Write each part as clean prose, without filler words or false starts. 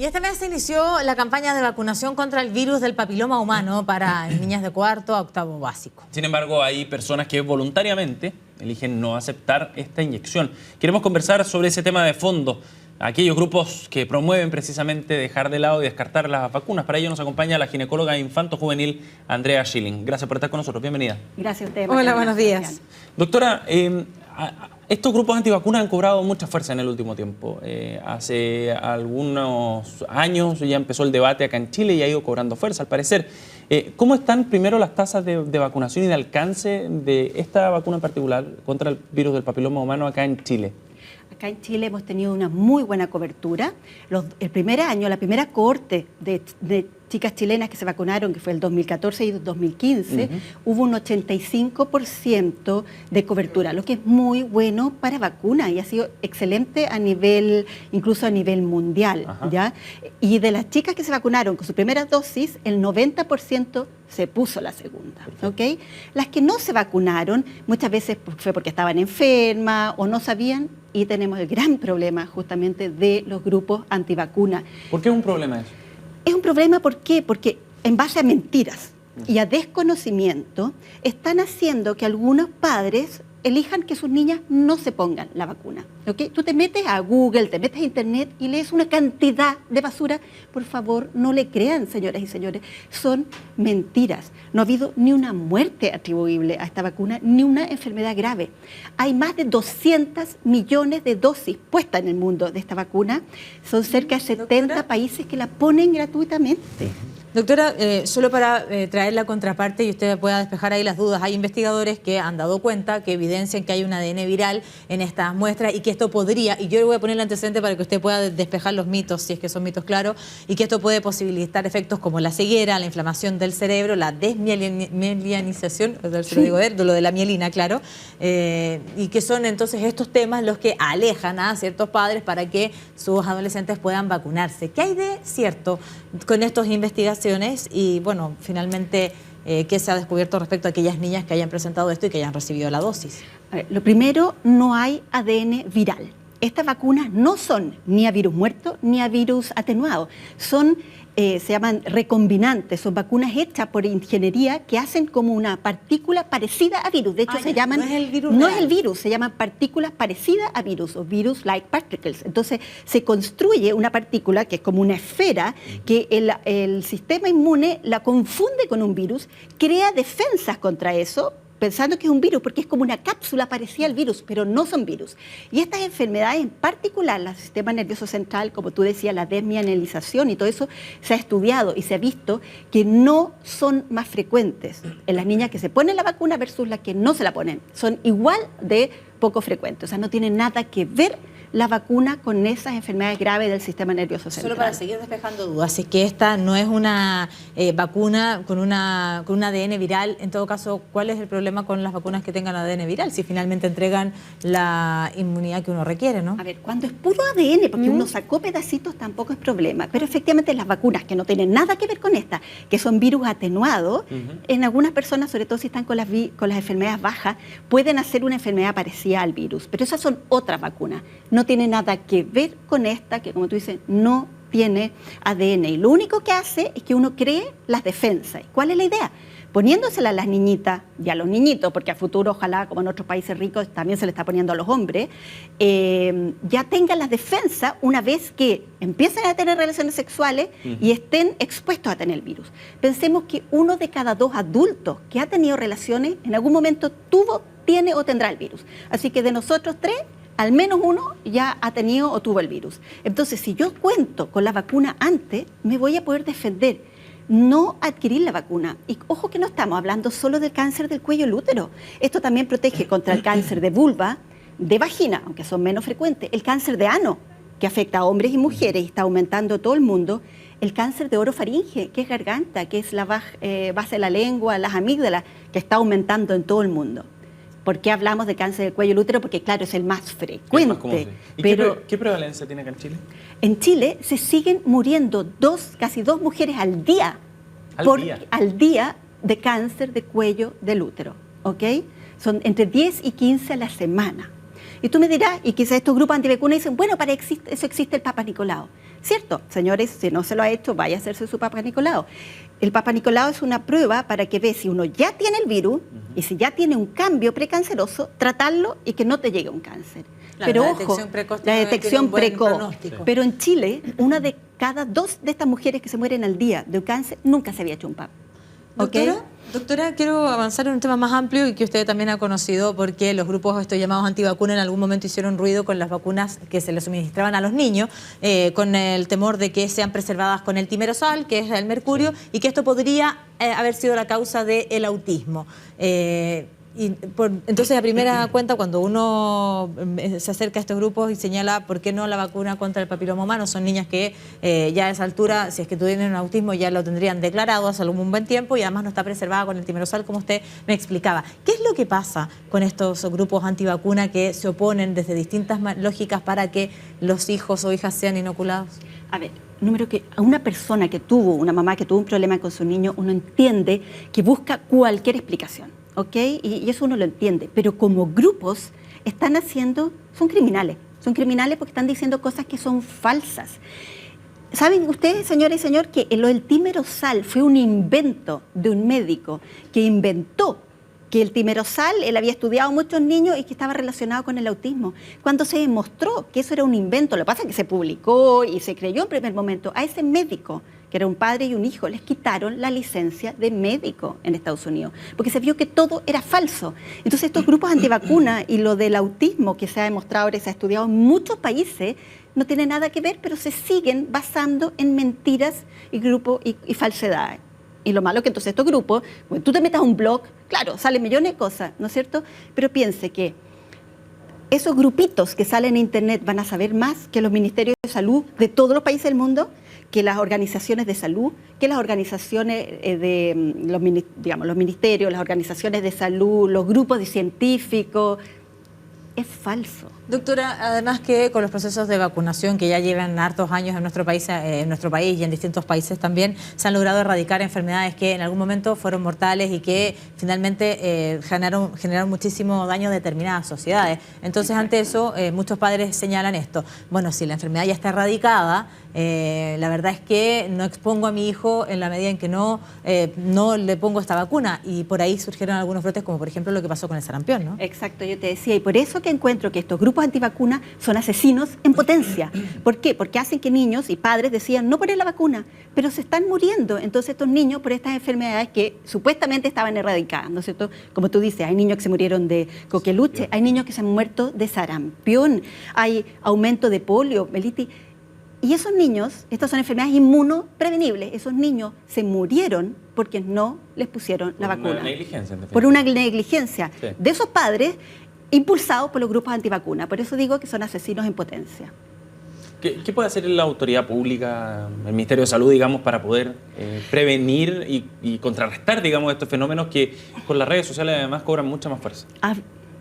Y este mes se inició la campaña de vacunación contra el virus del papiloma humano para niñas de cuarto a octavo básico. Sin embargo, hay personas que voluntariamente eligen no aceptar esta inyección. Queremos conversar sobre ese tema de fondo, aquellos grupos que promueven precisamente dejar de lado y descartar las vacunas. Para ello nos acompaña la ginecóloga infanto-juvenil Andrea Schilling. Gracias por estar con nosotros. Bienvenida. Gracias a usted. Hola, buenos días. Doctora, estos grupos antivacunas han cobrado mucha fuerza en el último tiempo. Hace algunos años ya empezó el debate acá en Chile y ha ido cobrando fuerza, al parecer. ¿Cómo están primero las tasas de vacunación y de alcance de esta vacuna en particular contra el virus del papiloma humano acá en Chile? Acá en Chile hemos tenido una muy buena cobertura. El primer año, la primera cohorte de chicas chilenas que se vacunaron, que fue el 2014 y el 2015, hubo un 85% de cobertura, lo que es muy bueno para vacunas y ha sido excelente a nivel, incluso a nivel mundial, ¿ya? Y de las chicas que se vacunaron con su primera dosis, el 90% se puso la segunda, ¿ok? Las que no se vacunaron, muchas veces fue porque estaban enfermas o no sabían, y tenemos el gran problema justamente de los grupos antivacunas. ¿Por qué es un problema eso? Es un problema, ¿por qué? Porque en base a mentiras y a desconocimiento están haciendo que algunos padres elijan que sus niñas no se pongan la vacuna. ¿Okay? Tú te metes a Google, te metes a Internet y lees una cantidad de basura. Por favor, no le crean, señoras y señores. Son mentiras. No ha habido ni una muerte atribuible a esta vacuna, ni una enfermedad grave. Hay más de 200 millones de dosis puestas en el mundo de esta vacuna. Son cerca de 70 países que la ponen gratuitamente. Doctora, solo para traer la contraparte y usted pueda despejar ahí las dudas, hay investigadores que han dado cuenta, que evidencian que hay un ADN viral en estas muestras y que esto podría, y yo le voy a poner el antecedente para que usted pueda despejar los mitos, si es que son mitos claros, y que esto puede posibilitar efectos como la ceguera, la inflamación del cerebro, la desmielinización, se lo digo de lo de la mielina, claro, y que son entonces estos temas los que alejan a ciertos padres para que sus adolescentes puedan vacunarse. ¿Qué hay de cierto con estos investigaciones? Y bueno, finalmente, ¿qué se ha descubierto respecto a aquellas niñas que hayan presentado esto y que hayan recibido la dosis? A ver, lo primero, no hay ADN viral. Estas vacunas no son ni a virus muerto ni a virus atenuado. Son, se llaman recombinantes, son vacunas hechas por ingeniería que hacen como una partícula parecida a virus. De hecho, se llaman... No es el virus. No es el virus, se llaman partículas parecidas a virus o virus-like particles. Entonces, se construye una partícula que es como una esfera que el sistema inmune la confunde con un virus, crea defensas contra eso, pensando que es un virus, porque es como una cápsula parecida al virus, pero no son virus. Y estas enfermedades en particular, el sistema nervioso central, como tú decías, la desmielinización y todo eso, se ha estudiado y se ha visto que no son más frecuentes en las niñas que se ponen la vacuna versus las que no se la ponen. Son igual de poco frecuentes, o sea, no tienen nada que ver la vacuna con esas enfermedades graves del sistema nervioso central. Solo para seguir despejando dudas, es que esta no es una vacuna con un ADN viral. En todo caso, ¿cuál es el problema con las vacunas que tengan ADN viral? Si finalmente entregan la inmunidad que uno requiere, ¿no? A ver, cuando es puro ADN, porque uno sacó pedacitos, tampoco es problema. Pero efectivamente las vacunas que no tienen nada que ver con esta, que son virus atenuados, en algunas personas, sobre todo si están con las enfermedades bajas, pueden hacer una enfermedad parecida al virus. Pero esas son otras vacunas. No tiene nada que ver con esta, que como tú dices, no tiene ADN. Y lo único que hace es que uno cree las defensas. ¿Cuál es la idea? Poniéndosela a las niñitas y a los niñitos, porque a futuro, ojalá, como en otros países ricos, también se le está poniendo a los hombres, ya tengan las defensas una vez que empiecen a tener relaciones sexuales y estén expuestos a tener el virus. Pensemos que 1 de cada 2 adultos que ha tenido relaciones, en algún momento tiene o tendrá el virus. Así que de nosotros 3, al menos 1 ya ha tenido o tuvo el virus. Entonces, si yo cuento con la vacuna antes, me voy a poder defender. No adquirir la vacuna. Y ojo que no estamos hablando solo del cáncer del cuello del útero. Esto también protege contra el cáncer de vulva, de vagina, aunque son menos frecuentes, el cáncer de ano, que afecta a hombres y mujeres y está aumentando todo el mundo, el cáncer de orofaringe, que es garganta, que es la base de la lengua, las amígdalas, que está aumentando en todo el mundo. ¿Por qué hablamos de cáncer del cuello del útero? Porque, claro, es el más frecuente. ¿Y pero qué prevalencia tiene acá en Chile? En Chile se siguen muriendo casi 2 mujeres al día. Al día de cáncer de cuello del útero, ¿ok? Son entre 10 y 15 a la semana. Y tú me dirás, y quizás estos grupos antivacunas dicen, bueno, para eso existe el Papa Nicolau. Cierto, señores, si no se lo ha hecho, vaya a hacerse su Papa Nicolau. El Papa Nicolau es una prueba para que ve si uno ya tiene el virus y si ya tiene un cambio precanceroso, tratarlo y que no te llegue un cáncer. Claro, pero la ojo, detección precoz la detección un buen precoz. pronóstico. Pero en Chile, una de cada 2 de estas mujeres que se mueren al día de un cáncer nunca se había hecho un PAP. Doctora, quiero avanzar en un tema más amplio y que usted también ha conocido porque los grupos estos llamados antivacunas en algún momento hicieron ruido con las vacunas que se les suministraban a los niños, con el temor de que sean preservadas con el timerosal, que es el mercurio, y que esto podría haber sido la causa del autismo. Entonces, a primera cuenta, cuando uno se acerca a estos grupos y señala por qué no la vacuna contra el papiloma humano, son niñas que ya a esa altura, si es que tuvieran un autismo, ya lo tendrían declarado hace algún buen tiempo y además no está preservada con el timerosal, como usted me explicaba. ¿Qué es lo que pasa con estos grupos antivacuna que se oponen desde distintas lógicas para que los hijos o hijas sean inoculados? A ver, número que a una persona que tuvo, una mamá que tuvo un problema con su niño, uno entiende que busca cualquier explicación. ¿Ok? Y eso uno lo entiende, pero como grupos son criminales porque están diciendo cosas que son falsas. ¿Saben ustedes, señora y señor, que lo del timerosal fue un invento de un médico que inventó que el timerosal, él había estudiado a muchos niños y que estaba relacionado con el autismo? Cuando se demostró que eso era un invento, lo que pasa es que se publicó y se creyó en primer momento, a ese médico, que era un padre y un hijo, les quitaron la licencia de médico en Estados Unidos, porque se vio que todo era falso. Entonces estos grupos antivacunas y lo del autismo que se ha demostrado ahora y se ha estudiado en muchos países, no tiene nada que ver, pero se siguen basando en mentiras y falsedades. Y lo malo es que entonces estos grupos, cuando tú te metas a un blog, claro, salen millones de cosas, ¿no es cierto? Pero piense que esos grupitos que salen en internet van a saber más que los ministerios de salud de todos los países del mundo, que las organizaciones de salud, que las organizaciones los ministerios, las organizaciones de salud, los grupos de científicos. Es falso. Doctora, además que con los procesos de vacunación que ya llevan hartos años en nuestro país y en distintos países también, se han logrado erradicar enfermedades que en algún momento fueron mortales y que finalmente generaron muchísimo daño a determinadas sociedades. Entonces, ante eso, muchos padres señalan esto. Bueno, si la enfermedad ya está erradicada, la verdad es que no expongo a mi hijo en la medida en que no le pongo esta vacuna. Y por ahí surgieron algunos brotes, como por ejemplo lo que pasó con el sarampión, ¿no? Exacto, yo te decía, y por eso que encuentro que estos grupos antivacunas son asesinos en potencia. ¿Por qué? Porque hacen que niños y padres decían no poner la vacuna, pero se están muriendo. Entonces estos niños por estas enfermedades que supuestamente estaban erradicadas, ¿no es cierto? Como tú dices, hay niños que se murieron de coqueluche, hay niños que se han muerto de sarampión, hay aumento de polio, mellitus. Y esos niños, estas son enfermedades inmunoprevenibles, esos niños se murieron porque no les pusieron la vacuna. Por una negligencia, en definitiva. Por una negligencia Sí. de esos padres impulsados por los grupos antivacunas. Por eso digo que son asesinos en potencia. ¿Qué puede hacer la autoridad pública, el Ministerio de Salud, digamos, para poder prevenir y contrarrestar, digamos, estos fenómenos que con las redes sociales además cobran mucha más fuerza?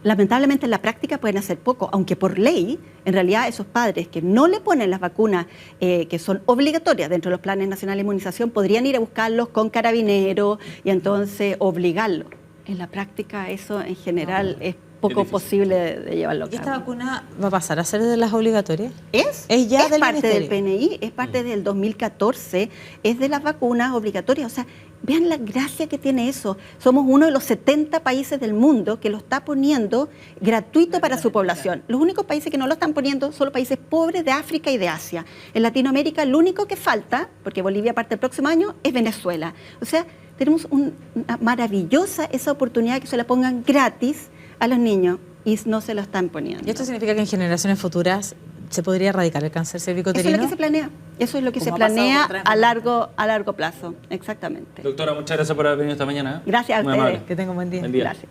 Lamentablemente en la práctica pueden hacer poco, aunque por ley, en realidad esos padres que no le ponen las vacunas que son obligatorias dentro de los planes nacionales de inmunización, podrían ir a buscarlos con carabineros y entonces obligarlos. En la práctica eso en general es poco posible de llevarlo a cabo. ¿Y esta vacuna va a pasar a ser de las obligatorias? Es ya del parte del ministerio. PNI, es parte del 2014, es de las vacunas obligatorias. O sea, vean la gracia que tiene eso. Somos uno de los 70 países del mundo que lo está poniendo gratuito para su población. Los únicos países que no lo están poniendo son los países pobres de África y de Asia. En Latinoamérica lo único que falta, porque Bolivia parte el próximo año, es Venezuela. O sea, tenemos una maravillosa esa oportunidad que se la pongan gratis a los niños y no se lo están poniendo. ¿Y esto significa que en generaciones futuras se podría erradicar el cáncer cervicuterino? Eso es lo que se planea. Eso es lo que se planea a largo plazo. Exactamente. Doctora, muchas gracias por haber venido esta mañana. Gracias a Muy ustedes. amable. Que tenga un buen día. Buen día. Gracias.